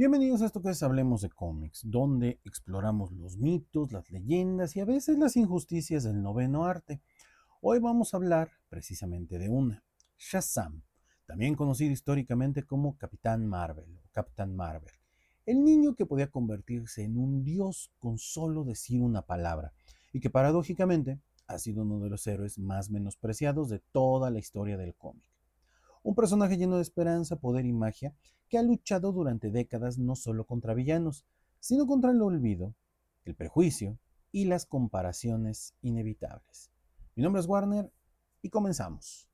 Bienvenidos a esto que es Hablemos de cómics, donde exploramos los mitos, las leyendas y a veces las injusticias del noveno arte. Hoy vamos a hablar precisamente de una, Shazam, también conocido históricamente como Capitán Marvel o Captain Marvel, el niño que podía convertirse en un dios con solo decir una palabra y que paradójicamente ha sido uno de los héroes más menospreciados de toda la historia del cómic. Un personaje lleno de esperanza, poder y magia que ha luchado durante décadas no solo contra villanos, sino contra el olvido, el prejuicio y las comparaciones inevitables. Mi nombre es Warner y comenzamos.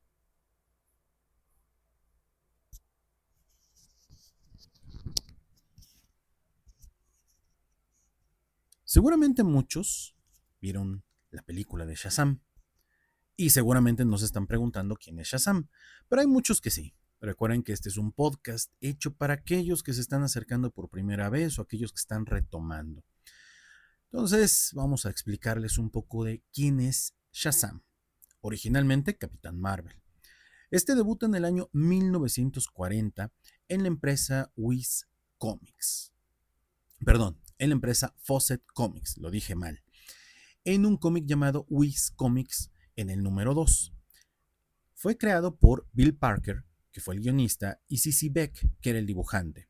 Seguramente muchos vieron la película de Shazam y seguramente no se están preguntando quién es Shazam, pero hay muchos que sí. Recuerden que este es un podcast hecho para aquellos que se están acercando por primera vez o aquellos que están retomando. Entonces, vamos a explicarles un poco de quién es Shazam, originalmente Capitán Marvel. Este debuta en el año 1940 en la empresa Wiz Comics. Perdón, en la empresa Fawcett Comics, lo dije mal. En un cómic llamado Wiz Comics en el número 2. Fue creado por Bill Parker, que fue el guionista, y C.C. Beck, que era el dibujante.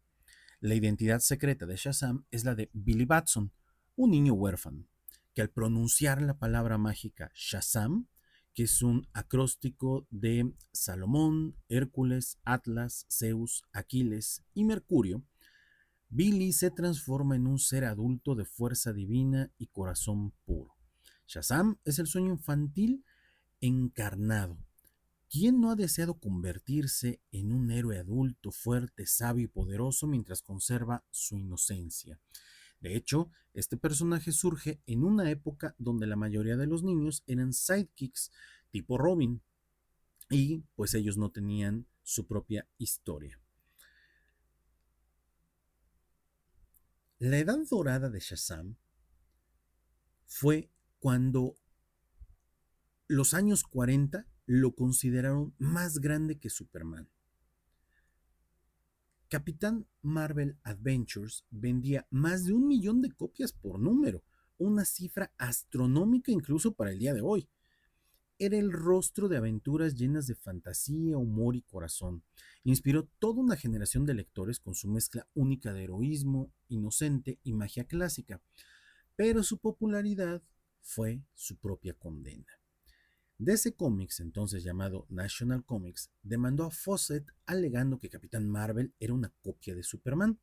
La identidad secreta de Shazam es la de Billy Batson, un niño huérfano, que al pronunciar la palabra mágica Shazam, que es un acróstico de Salomón, Hércules, Atlas, Zeus, Aquiles y Mercurio, Billy se transforma en un ser adulto de fuerza divina y corazón puro. Shazam es el sueño infantil encarnado. ¿Quién no ha deseado convertirse en un héroe adulto, fuerte, sabio y poderoso mientras conserva su inocencia? De hecho, este personaje surge en una época donde la mayoría de los niños eran sidekicks tipo Robin y pues ellos no tenían su propia historia. La edad dorada de Shazam fue cuando los años 40 lo consideraron más grande que Superman. Capitán Marvel Adventures vendía más de 1 millón de copias por número, una cifra astronómica incluso para el día de hoy. Era el rostro de aventuras llenas de fantasía, humor y corazón. Inspiró toda una generación de lectores con su mezcla única de heroísmo, inocente y magia clásica, pero su popularidad fue su propia condena. DC Comics, entonces llamado National Comics, demandó a Fawcett alegando que Capitán Marvel era una copia de Superman.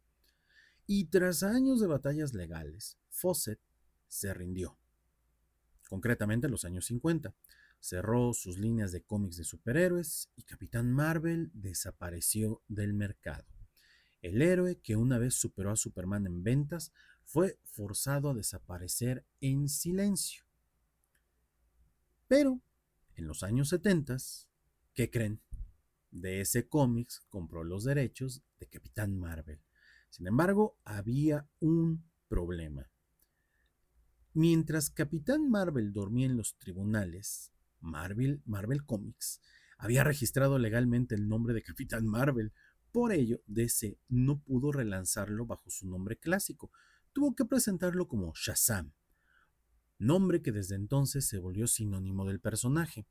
Y tras años de batallas legales, Fawcett se rindió, concretamente en los años 50. Cerró sus líneas de cómics de superhéroes y Capitán Marvel desapareció del mercado. El héroe que una vez superó a Superman en ventas fue forzado a desaparecer en silencio. Pero en los años 70, ¿qué creen? DC Comics compró los derechos de Capitán Marvel. Sin embargo, había un problema. Mientras Capitán Marvel dormía en los tribunales, Marvel Comics había registrado legalmente el nombre de Capitán Marvel. Por ello, DC no pudo relanzarlo bajo su nombre clásico. Tuvo que presentarlo como Shazam, nombre que desde entonces se volvió sinónimo del personaje.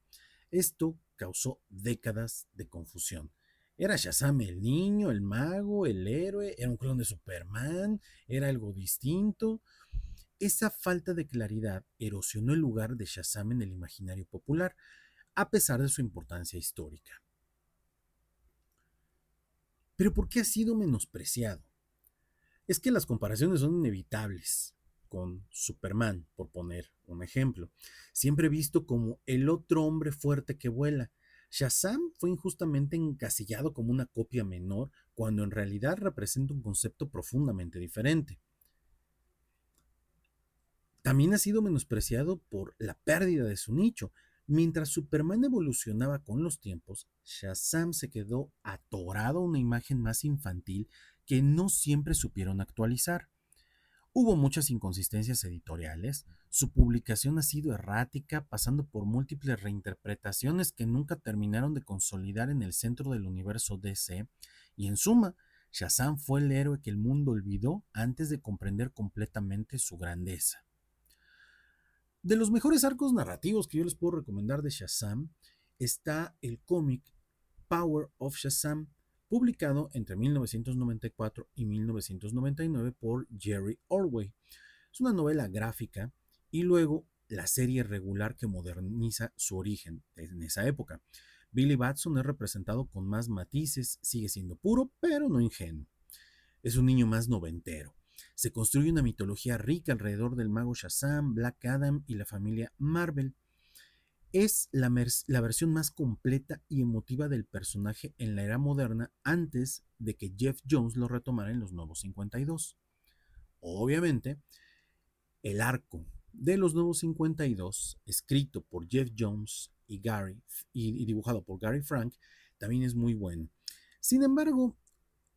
Esto causó décadas de confusión. ¿Era Shazam el niño, el mago, el héroe? ¿Era un clon de Superman? ¿Era algo distinto? Esa falta de claridad erosionó el lugar de Shazam en el imaginario popular, a pesar de su importancia histórica. ¿Pero por qué ha sido menospreciado? Es que las comparaciones son inevitables con Superman, por poner un ejemplo, siempre visto como el otro hombre fuerte que vuela. Shazam fue injustamente encasillado como una copia menor, cuando en realidad representa un concepto profundamente diferente. También ha sido menospreciado por la pérdida de su nicho. Mientras Superman evolucionaba con los tiempos, Shazam se quedó atorado a una imagen más infantil que no siempre supieron actualizar. Hubo muchas inconsistencias editoriales, su publicación ha sido errática, pasando por múltiples reinterpretaciones que nunca terminaron de consolidar en el centro del universo DC, y en suma, Shazam fue el héroe que el mundo olvidó antes de comprender completamente su grandeza. De los mejores arcos narrativos que yo les puedo recomendar de Shazam está el cómic Power of Shazam, publicado entre 1994 y 1999 por Jerry Ordway. Es una novela gráfica y luego la serie regular que moderniza su origen en esa época. Billy Batson es representado con más matices, sigue siendo puro, pero no ingenuo. Es un niño más noventero. Se construye una mitología rica alrededor del mago Shazam, Black Adam y la familia Marvel. Es la versión más completa y emotiva del personaje en la era moderna antes de que Jeff Jones lo retomara en los Nuevos 52. Obviamente, el arco de los Nuevos 52, escrito por Jeff Jones y dibujado por Gary Frank, también es muy bueno. Sin embargo,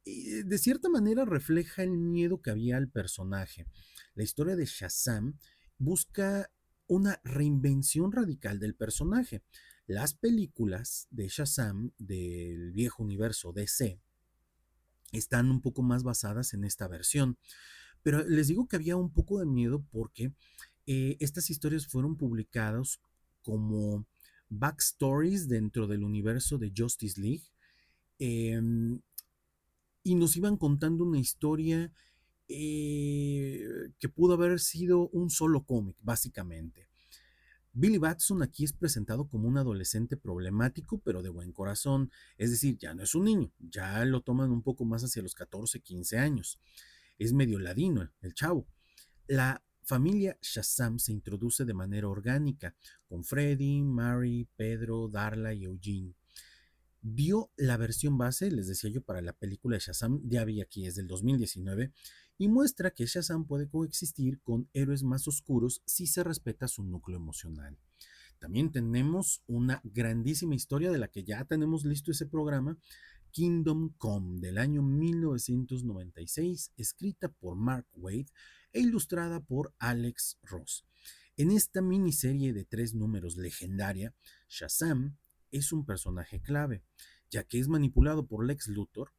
de cierta manera refleja el miedo que había al personaje. La historia de Shazam busca una reinvención radical del personaje. Las películas de Shazam del viejo universo DC están un poco más basadas en esta versión, pero les digo que había un poco de miedo porque estas historias fueron publicadas como backstories dentro del universo de Justice League, eh, y nos iban contando una historia que pudo haber sido un solo cómic, básicamente. Billy Batson aquí es presentado como un adolescente problemático, pero de buen corazón. Es decir, ya no es un niño, ya lo toman un poco más hacia los 14, 15 años. Es medio ladino el chavo. La familia Shazam se introduce de manera orgánica, con Freddy, Mary, Pedro, Darla y Eugene. Vio la versión base, les decía yo, para la película de Shazam, ya vi aquí, es del 2019, y muestra que Shazam puede coexistir con héroes más oscuros si se respeta su núcleo emocional. También tenemos una grandísima historia de la que ya tenemos listo ese programa, Kingdom Come, del año 1996, escrita por Mark Waid e ilustrada por Alex Ross. En esta miniserie de 3 números legendaria, Shazam es un personaje clave, ya que es manipulado por Lex Luthor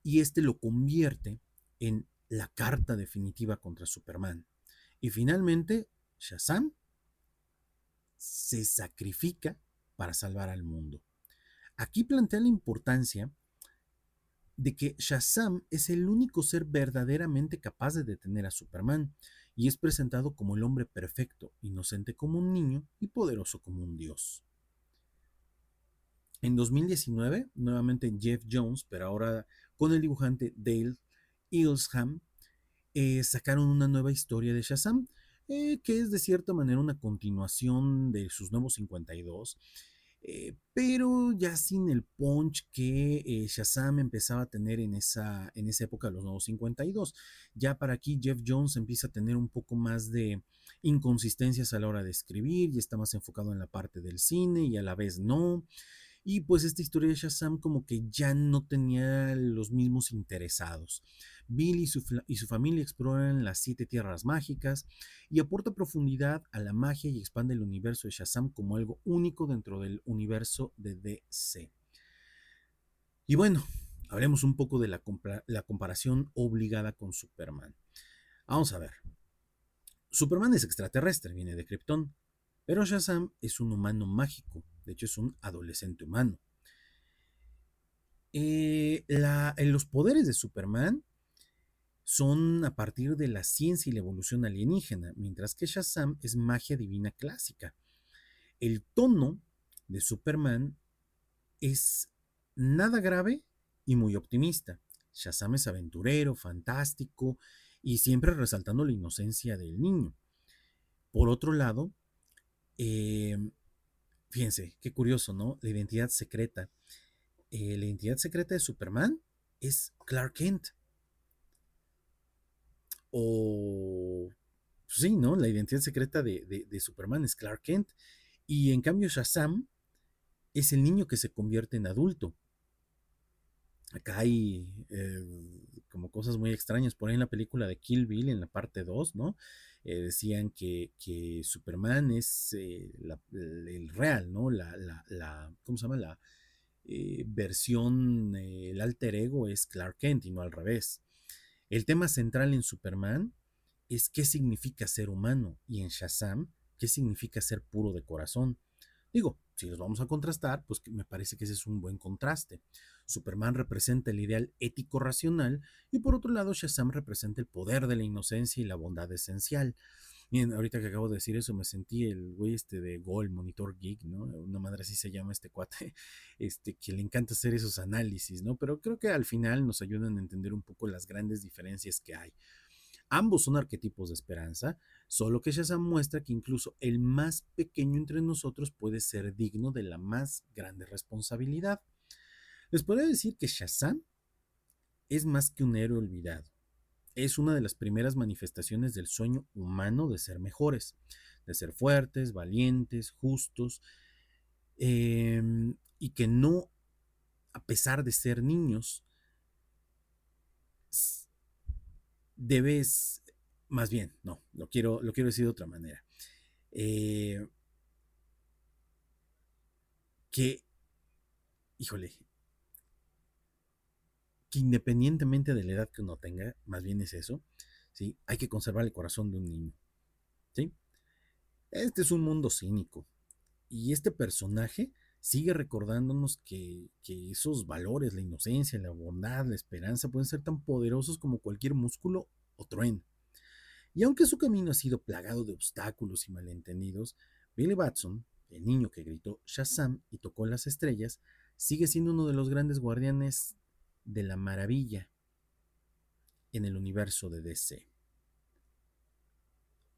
y este lo convierte en la carta definitiva contra Superman. Y finalmente, Shazam se sacrifica para salvar al mundo. Aquí plantea la importancia de que Shazam es el único ser verdaderamente capaz de detener a Superman y es presentado como el hombre perfecto, inocente como un niño y poderoso como un dios. En 2019, nuevamente Jeff Jones, pero ahora con el dibujante Dale Eaglesham, sacaron una nueva historia de Shazam, que es de cierta manera una continuación de sus nuevos 52, pero ya sin el punch que Shazam empezaba a tener en esa época de los nuevos 52. Ya para aquí Jeff Jones empieza a tener un poco más de inconsistencias a la hora de escribir y está más enfocado en la parte del cine y a la vez no. Y pues esta historia de Shazam como que ya no tenía los mismos interesados. Bill y su familia exploran las 7 tierras mágicas y aporta profundidad a la magia y expande el universo de Shazam como algo único dentro del universo de DC. Y bueno, hablemos un poco de la comparación obligada con Superman. Vamos a ver. Superman es extraterrestre, viene de Krypton, pero Shazam es un humano mágico, de hecho es un adolescente humano. Los poderes de Superman son a partir de la ciencia y la evolución alienígena, mientras que Shazam es magia divina clásica. El tono de Superman es nada grave y muy optimista. Shazam es aventurero, fantástico y siempre resaltando la inocencia del niño. Por otro lado, eh, fíjense, qué curioso, ¿no? La identidad secreta de Superman es Clark Kent. O sí, ¿no? La identidad secreta de Superman es Clark Kent. Y en cambio Shazam es el niño que se convierte en adulto. Acá hay como cosas muy extrañas. Por ahí en la película de Kill Bill, en la parte 2, ¿no? Decían que Superman es el real, ¿no? ¿Cómo se llama? versión, el alter ego es Clark Kent y no al revés. El tema central en Superman es qué significa ser humano y en Shazam qué significa ser puro de corazón. Digo, si los vamos a contrastar, pues me parece que ese es un buen contraste. Superman representa el ideal ético racional y por otro lado Shazam representa el poder de la inocencia y la bondad esencial. Miren, ahorita que acabo de decir eso, me sentí el güey de Go, el Monitor Geek, ¿no? Una madre así se llama este cuate, que le encanta hacer esos análisis, ¿no? Pero creo que al final nos ayudan a entender un poco las grandes diferencias que hay. Ambos son arquetipos de esperanza, solo que Shazam muestra que incluso el más pequeño entre nosotros puede ser digno de la más grande responsabilidad. Les podría decir que Shazam es más que un héroe olvidado. Es una de las primeras manifestaciones del sueño humano de ser mejores, de ser fuertes, valientes, justos, y que no, a pesar de ser niños, debes, más bien, no, lo quiero decir de otra manera, eh, que, híjole, que independientemente de la edad que uno tenga, más bien es eso, ¿sí? Hay que conservar el corazón de un niño, ¿sí? Este es un mundo cínico y este personaje sigue recordándonos que esos valores, la inocencia, la bondad, la esperanza, pueden ser tan poderosos como cualquier músculo o trueno. Y aunque su camino ha sido plagado de obstáculos y malentendidos, Billy Batson, el niño que gritó Shazam y tocó las estrellas, sigue siendo uno de los grandes guardianes de la maravilla en el universo de DC.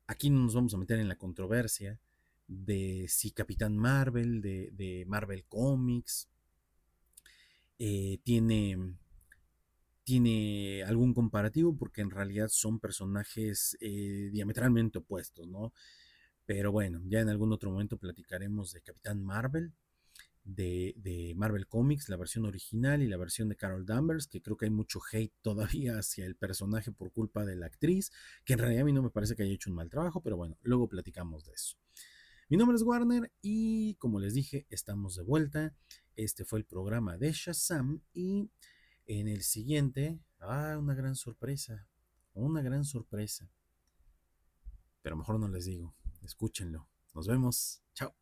Aquí no nos vamos a meter en la controversia de si Capitán Marvel, de Marvel Comics, tiene algún comparativo, porque en realidad son personajes diametralmente opuestos, ¿no? Pero bueno, ya en algún otro momento platicaremos de Capitán Marvel, de Marvel Comics, la versión original y la versión de Carol Danvers, que creo que hay mucho hate todavía hacia el personaje por culpa de la actriz, que en realidad a mí no me parece que haya hecho un mal trabajo, pero bueno, luego platicamos de eso. Mi nombre es Warner y como les dije, estamos de vuelta. Este fue el programa de Shazam y en el siguiente, una gran sorpresa, pero mejor no les digo, escúchenlo. Nos vemos, chao.